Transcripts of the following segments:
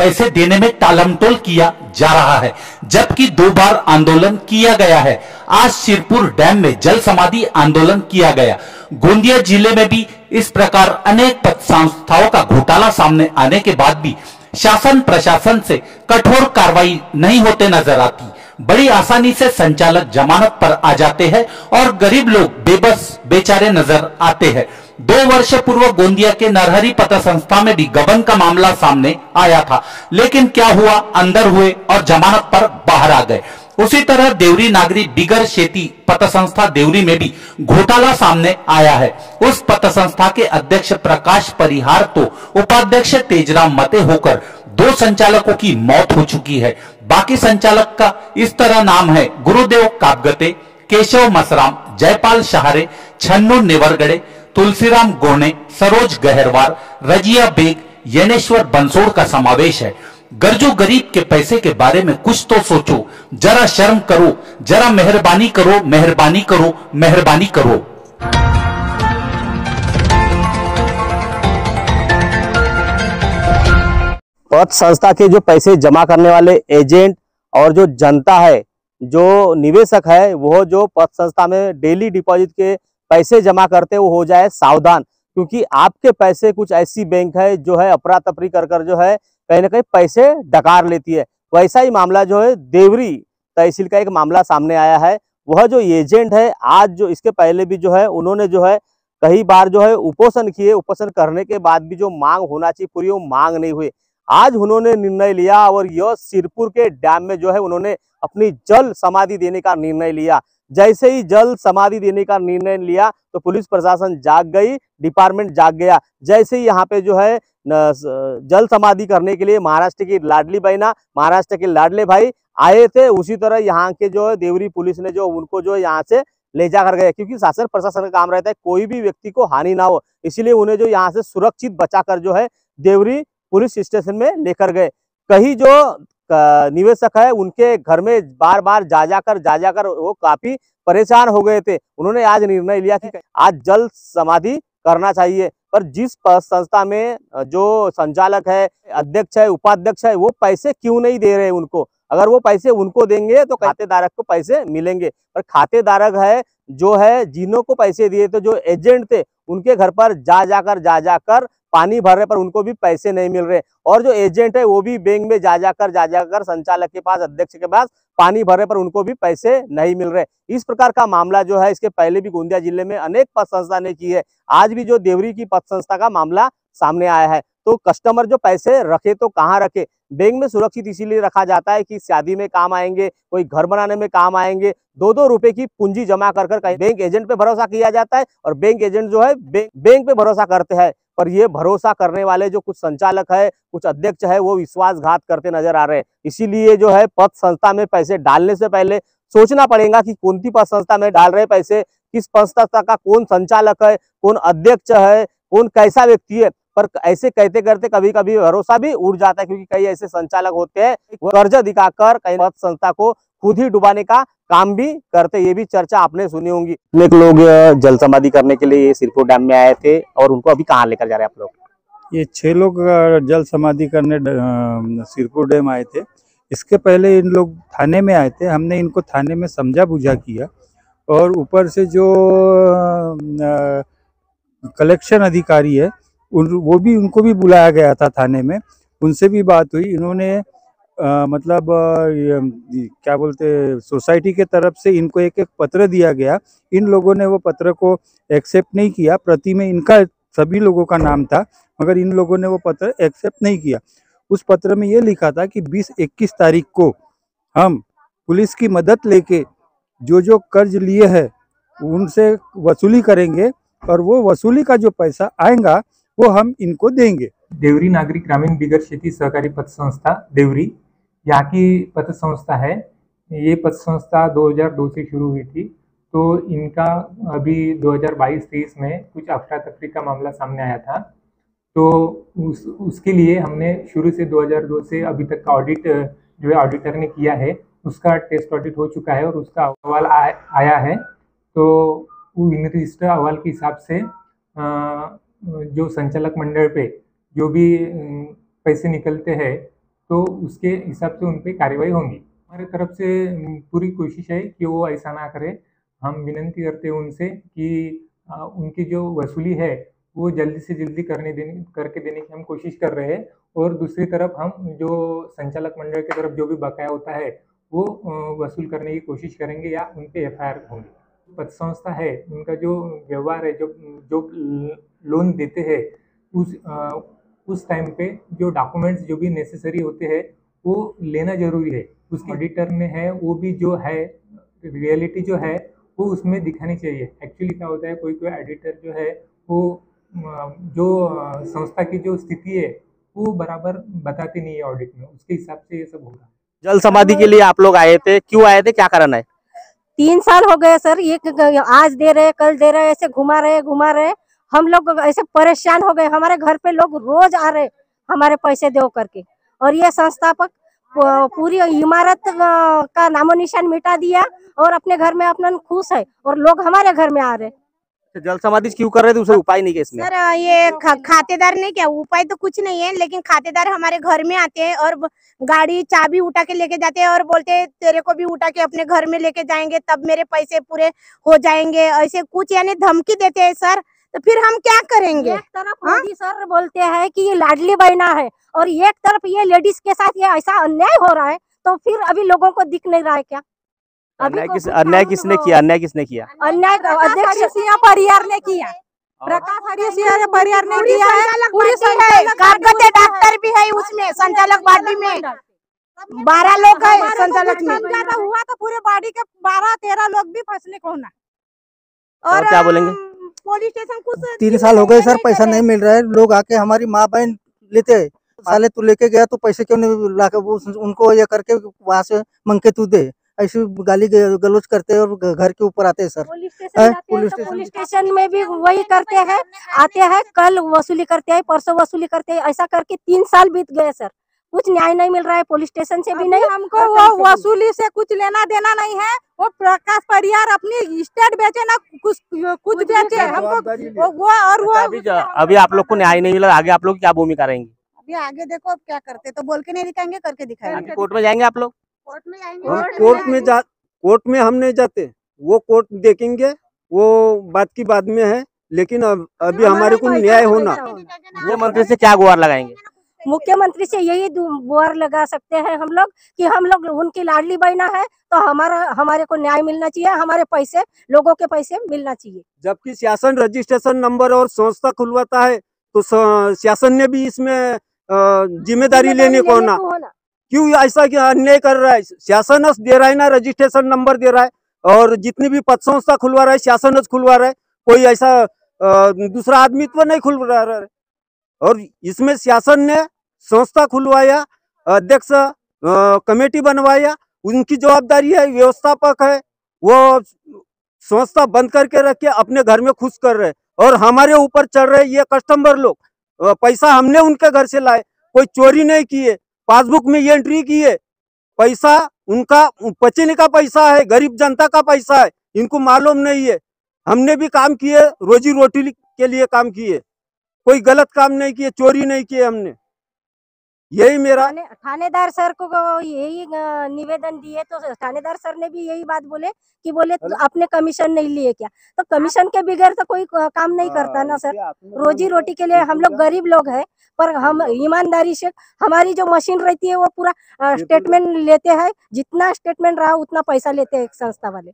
पैसे देने में टालमटोल किया जा रहा है, जबकि 2 बार आंदोलन किया गया है। आज सिरपुर डैम में जल समाधि आंदोलन किया गया। गोंदिया जिले में भी इस प्रकार अनेक पत संस्थाओं का घोटाला सामने आने के बाद भी शासन प्रशासन से कठोर कार्रवाई नहीं होते नजर आती। बड़ी आसानी से संचालक जमानत पर आ जाते हैं और गरीब लोग बेबस बेचारे नजर आते हैं। 2 वर्ष पूर्व गोंदिया के नरहरी पत संस्था में भी गबन का मामला सामने आया था, लेकिन क्या हुआ, अंदर हुए और जमानत पर बाहर आ गए। उसी तरह देवरी नागरी बिगर शेती पत संस्था देवरी में भी घोटाला सामने आया है। उस पत संस्था के अध्यक्ष प्रकाश परिहार तो उपाध्यक्ष तेजराम मते होकर 2 संचालकों की मौत हो चुकी है। बाकी संचालक का इस तरह नाम है: गुरुदेव कापगते, केशव मसराम, जयपाल शहारे, छन्नू नेवरगड़े, तुलसीराम गोणे, सरोज गहरवार, रजिया बेग, यनेश्वर बंसोड़ का समावेश है। गरजो गरीब के पैसे के बारे में कुछ तो सोचो, जरा शर्म करो, जरा मेहरबानी करो, मेहरबानी करो, मेहरबानी करो। पत संस्था के जो पैसे जमा करने वाले एजेंट और जो जनता है, जो निवेशक है, वो जो पत संस्था में डेली डिपॉजिट के पैसे जमा करते वो हो जाए सावधान, क्योंकि आपके पैसे कुछ ऐसी बैंक है जो है अफरा तफरी कर जो है कहीं ना कहीं पैसे डकार लेती है। वैसा ही मामला जो है देवरी तहसील का एक मामला सामने आया है। वह जो एजेंट है, आज जो इसके पहले भी जो है उन्होंने जो है कई बार जो है उपोषण किए, उपोषण करने के बाद भी जो मांग होना चाहिए पूरी वो मांग नहीं हुई। आज उन्होंने निर्णय लिया और यह सिरपुर के डैम में जो है उन्होंने अपनी जल समाधि देने का निर्णय लिया। जैसे ही जल समाधि देने का निर्णय लिया तो पुलिस प्रशासन जाग गई, डिपार्टमेंट जाग गया। जैसे ही यहाँ पे जो है जल समाधि करने के लिए महाराष्ट्र की लाडली बहना, महाराष्ट्र के लाडले भाई आए थे, उसी तरह यहाँ के जो है देवरी पुलिस ने जो उनको जो यहाँ से ले जाकर गए, क्योंकि शासन प्रशासन का काम रहता है कोई भी व्यक्ति को हानि ना हो, इसीलिए उन्हें जो यहाँ से सुरक्षित बचाकर जो है देवरी पुलिस स्टेशन में लेकर गए। कहीं जो निवेशक है उनके घर में बार बार जा जाकर वो काफी परेशान हो गए थे। उन्होंने आज निर्णय लिया कि आज जल समाधि करना चाहिए, पर जिस संस्था में जो संचालक है, अध्यक्ष है, उपाध्यक्ष है, वो पैसे क्यों नहीं दे रहे उनको? अगर वो पैसे उनको देंगे तो खातेदारक को पैसे मिलेंगे, पर खातेदारक है जो है जिन्हों को पैसे दिए थे, जो एजेंट थे, उनके घर पर जा जाकर पानी भर रहे पर उनको भी पैसे नहीं मिल रहे। और जो एजेंट है वो भी बैंक में जा जाकर संचालक के पास, अध्यक्ष के पास पानी भर रहे पर उनको भी पैसे नहीं मिल रहे। इस प्रकार का मामला जो है इसके पहले भी गोंदिया जिले में अनेक पत संस्था ने की है। आज भी जो देवरी की पत संस्था का मामला सामने आया है। तो कस्टमर जो पैसे रखे तो कहाँ रखे? बैंक में सुरक्षित इसीलिए रखा जाता है कि शादी में काम आएंगे, कोई घर बनाने में काम आएंगे। 2-2 रुपए की पूंजी जमा कर कहीं बैंक एजेंट पे भरोसा किया जाता है और बैंक एजेंट जो है बैंक पे भरोसा करते हैं, पर ये भरोसा करने वाले जो कुछ संचालक है, कुछ अध्यक्ष है, वो विश्वासघात करते नजर आ रहे हैं। इसीलिए जो है पत संस्था में पैसे डालने से पहले सोचना पड़ेगा कि कौन सी पत संस्था में डाल रहे पैसे, किस पत संस्था का कौन संचालक है, कौन अध्यक्ष है, कौन कैसा व्यक्ति है। पर ऐसे कहते करते कभी कभी भरोसा भी उड़ जाता है, क्योंकि कई ऐसे संचालक होते हैं कर्ज दिखाकर कई पत संस्था को खुद ही डुबाने का काम भी करते। ये भी चर्चा आपने सुनी होंगी। अनेक लोग जल समाधि करने के लिए सिरपुर डैम में आए थे और उनको अभी कहाँ लेकर जा रहे हैं आप लोग? ये 6 लोग जल समाधि करने सिरपुर डैम आए थे। इसके पहले इन लोग थाने में आए थे। हमने इनको थाने में समझा बुझा किया और ऊपर से जो कलेक्शन अधिकारी है उनको भी बुलाया गया था थाने में, उनसे भी बात हुई। इन्होंने मतलब क्या बोलते, सोसाइटी के तरफ से इनको एक पत्र दिया गया। इन लोगों ने वो पत्र को एक्सेप्ट नहीं किया। प्रति में इनका सभी लोगों का नाम था, मगर इन लोगों ने वो पत्र एक्सेप्ट नहीं किया। उस पत्र में ये लिखा था कि 20-21 तारीख को हम पुलिस की मदद लेके जो कर्ज लिए हैं उनसे वसूली करेंगे और वो वसूली का जो पैसा आएगा वो हम इनको देंगे। देवरी नागरिक ग्रामीण बिगर शेती सहकारी पत संस्था देवरी यहाँ की पत संस्था है। ये पत संस्था 2002 से शुरू हुई थी, तो इनका अभी 2022-23 में कुछ अफरा तफरी का मामला सामने आया था। तो उसके लिए हमने शुरू से 2002 से अभी तक का ऑडिट जो है ऑडिटर ने किया है, उसका टेस्ट ऑडिट हो चुका है और उसका अहवाल आया है। तो इन रजिस्टर अहवाल के हिसाब से जो संचालक मंडल पे जो भी पैसे निकलते हैं तो उसके हिसाब से उन पे कार्रवाई होंगी। हमारी तरफ से पूरी कोशिश है कि वो ऐसा ना करें। हम विनंती करते हैं उनसे कि उनकी जो वसूली है वो जल्दी से जल्दी करके देने की हम कोशिश कर रहे हैं। और दूसरी तरफ हम जो संचालक मंडल की तरफ जो भी बकाया होता है वो वसूल करने की कोशिश करेंगे या उन पे एफआईआर होंगी। पत संस्था है उनका जो व्यवहार है, जो लोन देते हैं उस टाइम पे जो डॉक्यूमेंट्स जो भी नेसेसरी होते हैं वो लेना जरूरी है। उसके ऑडिटर में है वो भी जो है रियलिटी जो है वो उसमें दिखानी चाहिए। एक्चुअली क्या होता है, कोई ऑडिटर जो है वो जो संस्था की जो स्थिति है वो बराबर बताती नहीं है ऑडिट में, उसके हिसाब से ये सब होगा। जल समाधि के लिए आप लोग आए थे, क्यों आए थे, क्या कारण है? 3 साल हो गए सर, ये आज दे रहे कल दे रहे, ऐसे घुमा रहे। हम लोग ऐसे परेशान हो गए। हमारे घर पे लोग रोज आ रहे हमारे पैसे दो करके, और ये संस्थापक पूरी इमारत का नामो निशान मिटा दिया और अपने घर में अपना खुश है, और लोग हमारे घर में आ रहे। जल समाधि क्यों कर रहे थे, उसे उपाय नहीं है इसमें? सर ये खातेदार ने क्या उपाय तो कुछ नहीं है, लेकिन खातेदार हमारे घर में आते हैं और गाड़ी चाबी उठा के लेके जाते हैं और बोलते हैं तेरे को भी उठा के अपने घर में लेके जाएंगे तब मेरे पैसे पूरे हो जाएंगे, ऐसे कुछ यानी धमकी देते हैं सर। तो फिर हम क्या करेंगे? एक तरफ मोदी सर बोलते हैं कि ये लाडली बहना है, और एक तरफ ये लेडीज के साथ ये ऐसा अन्याय हो रहा है, तो फिर अभी लोगों को दिख नहीं रहा है क्या? अन्याय किसने किया? अन्याय अध्यक्ष परिवार ने किया, प्रकाश परिवार ने किया है। पुलिस है, कागज डॉक्टर भी है उसमें, संचालक बॉडी में 12 लोग है संचालक में। हुआ तो पूरे बॉडी के 12-13 लोग भी फैसले को होना। और क्या बोलेंगे? पुलिस स्टेशन कुछ 3 साल हो गए सर, पैसा नहीं मिल रहा है। लोग आके हमारी माँ बहन लेते हैं, साले तू लेके गया तो पैसे क्यों नहीं लाके उनको ये करके वहाँ से मांग के तू दे, ऐसी गाली गलौज करते हैं और घर के ऊपर आते हैं सर। पुलिस स्टेशन में भी वही करते हैं, आते हैं, कल वसूली करते हैं, परसों वसूली करते हैं, ऐसा करके 3 साल बीत गए सर। कुछ न्याय नहीं मिल रहा है, पुलिस स्टेशन से भी नहीं, हमको वो वसूली से कुछ लेना देना नहीं है। वो प्रकाश परिवार अपनी स्टेट बेचे ना कुछ बेचे हमको वो अभी आप लोग को न्याय नहीं मिला, आगे आप लोग क्या भूमिका रहेंगी? अभी आगे देखो अब क्या करते, तो बोल के नहीं दिखाएंगे, करके दिखाएंगे। कोर्ट में जाएंगे आप लोग? कोर्ट में हम कोर्ट में हम नहीं जाते, वो कोर्ट देखेंगे, वो बात की बाद में है, लेकिन अभी हमारे को न्याय होना। मुख्यमंत्री से क्या गुहार लगाएंगे? मुख्यमंत्री से यही गुहार लगा सकते हैं हम लोग कि हम लोग उनकी लाडली बहना है, तो हमारे को न्याय मिलना चाहिए, हमारे पैसे, लोगों के पैसे मिलना चाहिए। जबकि शासन रजिस्ट्रेशन नंबर और संस्था खुलवाता है तो शासन ने भी इसमें जिम्मेदारी लेने को ना, क्यों ऐसा क्या अन्याय कर रहा है? शासन दे रहा है ना, रजिस्ट्रेशन नंबर दे रहा है, और जितनी भी पद संस्था खुलवा रहा है शासन खुलवा रहा है, कोई ऐसा दूसरा आदमी तो नहीं खुलवा रहा है। और इसमें शासन ने संस्था खुलवाया, अध्यक्ष कमेटी बनवाया, उनकी जवाबदारी है, व्यवस्थापक है, वो संस्था बंद करके रख के अपने घर में खुश कर रहे, और हमारे ऊपर चढ़ रहे ये कस्टमर लोग। पैसा हमने उनके घर से लाए, कोई चोरी नहीं किए, पासबुक में ये एंट्री की है, पैसा उनका पचने का पैसा है, गरीब जनता का पैसा है, इनको मालूम नहीं है। हमने भी काम किए, रोजी रोटी के लिए काम किए, कोई गलत काम नहीं किए, चोरी नहीं किए हमने। यही मेरा थानेदार सर को यही निवेदन दिए, तो थानेदार सर ने भी यही बात बोले कि आपने कमीशन नहीं लिए क्या? तो कमीशन के बगैर तो कोई काम नहीं करता ना सर। रोजी रोटी के लिए हम लोग गरीब लोग हैं, पर हम ईमानदारी से, हमारी जो मशीन रहती है वो पूरा स्टेटमेंट लेते हैं, जितना स्टेटमेंट रहा उतना पैसा लेते हैं एक संस्था वाले,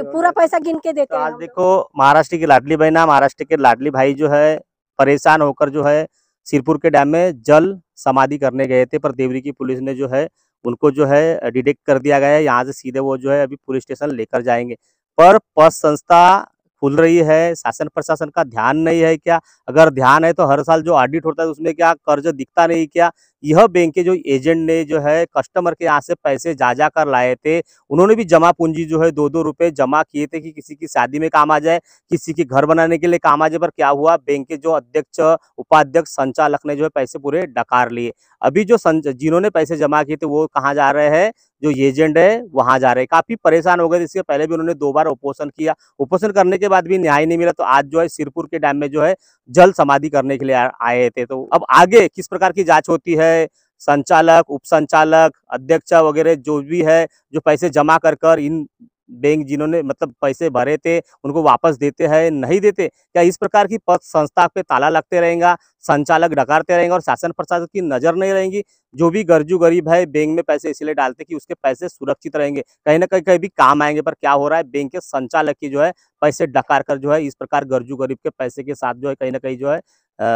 पूरा पैसा गिन के देते हैं। आज देखो महाराष्ट्र की लाडली बहना, महाराष्ट्र के लाडली भाई जो है परेशान होकर जो है सिरपुर के डैम में जल समाधि करने गए थे, पर देवरी की पुलिस ने जो है उनको जो है डिटेक्ट कर दिया गया है। यहाँ से सीधे वो जो है अभी पुलिस स्टेशन लेकर जाएंगे। पर पद संस्था खुल रही है, शासन प्रशासन का ध्यान नहीं है क्या? अगर ध्यान है तो हर साल जो ऑडिट होता है उसमें क्या कर्ज दिखता नहीं क्या? यह बैंक के जो एजेंट ने जो है कस्टमर के यहाँ से पैसे जा कर लाए थे, उन्होंने भी जमा पूंजी जो है 2-2 रुपए जमा किए थे कि किसी की शादी में काम आ जाए, किसी के घर बनाने के लिए काम आ जाए। पर क्या हुआ, बैंक के जो अध्यक्ष, उपाध्यक्ष, संचालक ने जो है पैसे पूरे डकार लिए। अभी जो जिन्होंने पैसे जमा किए थे वो कहाँ जा रहे हैं? जो एजेंट है वहां जा रहे हैं। काफी परेशान हो गए। इसके पहले भी उन्होंने 2 बार उपोषण किया, उपोषण करने के बाद भी न्याय नहीं मिला, तो आज जो है सिरपुर के डैम में जो है जल समाधि करने के लिए आए थे। तो अब आगे किस प्रकार की जांच होती है, संचालक, उप संचालक, अध्यक्ष वगैरह जो भी है, जो पैसे जमा कर इन बैंक जिन्होंने मतलब पैसे भरे थे उनको वापस देते हैं, नहीं देते? क्या इस प्रकार की पद संस्था पे ताला लगते रहेगा, संचालक डकारते रहेंगे और शासन प्रशासन की नजर नहीं रहेगी? जो भी गरजू गरीब है बैंक में पैसे इसलिए डालते कि उसके पैसे सुरक्षित रहेंगे, कहीं ना कहीं भी काम आएंगे। पर क्या हो रहा है, बैंक के संचालक की जो है पैसे डकार कर जो है इस प्रकार गरजू गरीब के पैसे के साथ जो है कहीं ना कहीं जो है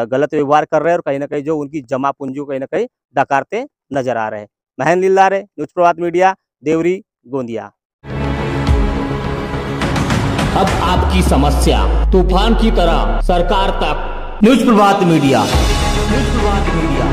गलत व्यवहार कर रहे हैं और कहीं ना कहीं जो उनकी जमा पूंजी को कहीं ना कहीं डकारते नजर आ रहे हैं। महेंद्र लिल्लारे, न्यूज प्रभात मीडिया, देवरी, गोंदिया। अब आपकी समस्या तूफान की तरह सरकार तक। न्यूज प्रभात मीडिया, न्यूज प्रभात मीडिया।